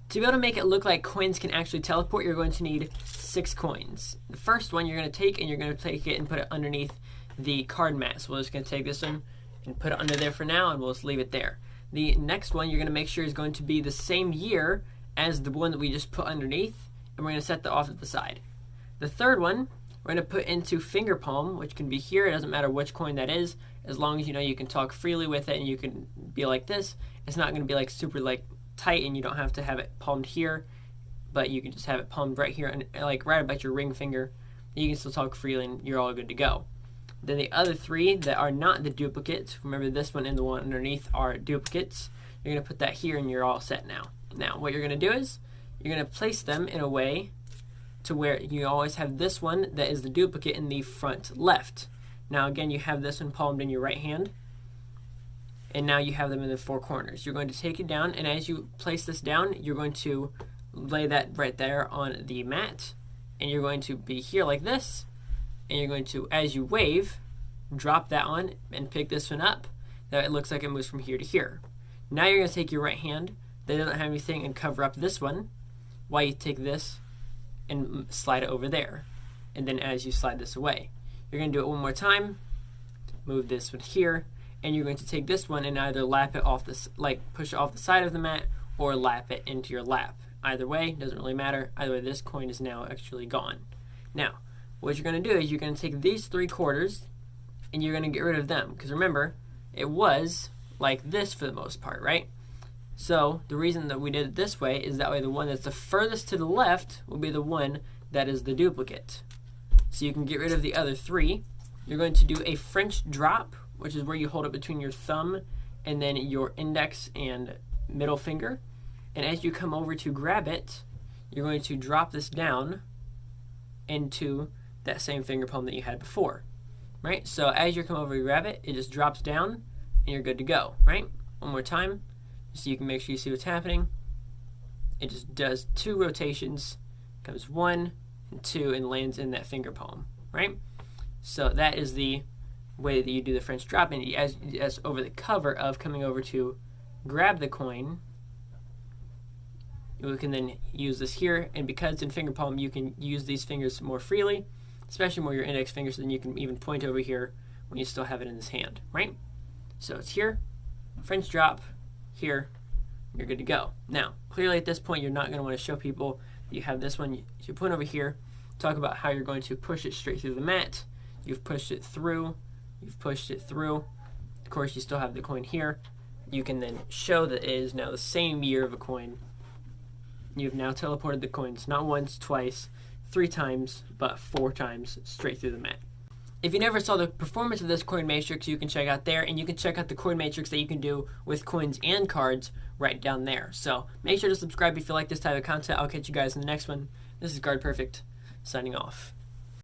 To be able to make it look like coins can actually teleport, you're going to need 6 coins. The first one you're going to take, and you're going to take it and put it underneath the card mat. So we're just going to take this one and put it under there for now, and we'll just leave it there. The next one you're going to make sure is going to be the same year as the one that we just put underneath, and we're going to set that off to the side. The third one we're going to put into finger palm, which can be here. It doesn't matter which coin that is, as long as you know you can talk freely with it and you can be like this. It's not going to be like super like tight, and you don't have to have it palmed here, but you can just have it palmed right here and like right about your ring finger. You can still talk freely and you're all good to go. Then the other 3 that are not the duplicates, remember this one and the one underneath are duplicates. You're going to put that here and you're all set now. Now what you're going to do is you're going to place them in a way to where you always have this one that is the duplicate in the front left. Now again, you have this one palmed in your right hand, and now you have them in the 4 corners. You're going to take it down, and as you place this down, you're going to lay that right there on the mat, and you're going to be here like this, and you're going to, as you wave, drop that on and pick this one up. That it looks like it moves from here to here. Now you're going to take your right hand that doesn't have anything and cover up this one while you take this and slide it over there. And then as you slide this away, you're going to do it one more time, move this one here, and you're going to take this one and either lap it off this, like push it off the side of the mat, or lap it into your lap. Either way, doesn't really matter. Either way, this coin is now actually gone. Now, what you're going to do is you're going to take these 3 quarters and you're going to get rid of them, because remember, it was like this for the most part, right? So the reason that we did it this way is that way the one that's the furthest to the left will be the one that is the duplicate. So you can get rid of the other 3. You're going to do a French drop, which is where you hold it between your thumb and then your index and middle finger. And as you come over to grab it, you're going to drop this down into that same finger palm that you had before, right? So as you come over to grab it, it just drops down and you're good to go, right? One more time, so you can make sure you see what's happening. It just does 2 rotations, comes 1 and 2, and lands in that finger palm, right? So that is the way that you do the French drop, and as over the cover of coming over to grab the coin, you can then use this here, and because it's in finger palm, you can use these fingers more freely, especially more your index fingers, so then you can even point over here when you still have it in this hand, right? So it's here, French drop, here, you're good to go. Now, clearly at this point, you're not going to want to show people that you have this one. You point over here, talk about how you're going to push it straight through the mat. You've pushed it through. You've pushed it through. Of course, you still have the coin here. You can then show that it is now the same year of a coin. You've now teleported the coins not once, twice, 3 times, but 4 times straight through the mat. If you never saw the performance of this coin matrix, you can check out there, and you can check out the coin matrix that you can do with coins and cards right down there. So make sure to subscribe if you like this type of content. I'll catch you guys in the next one. This is Guard Perfect, signing off.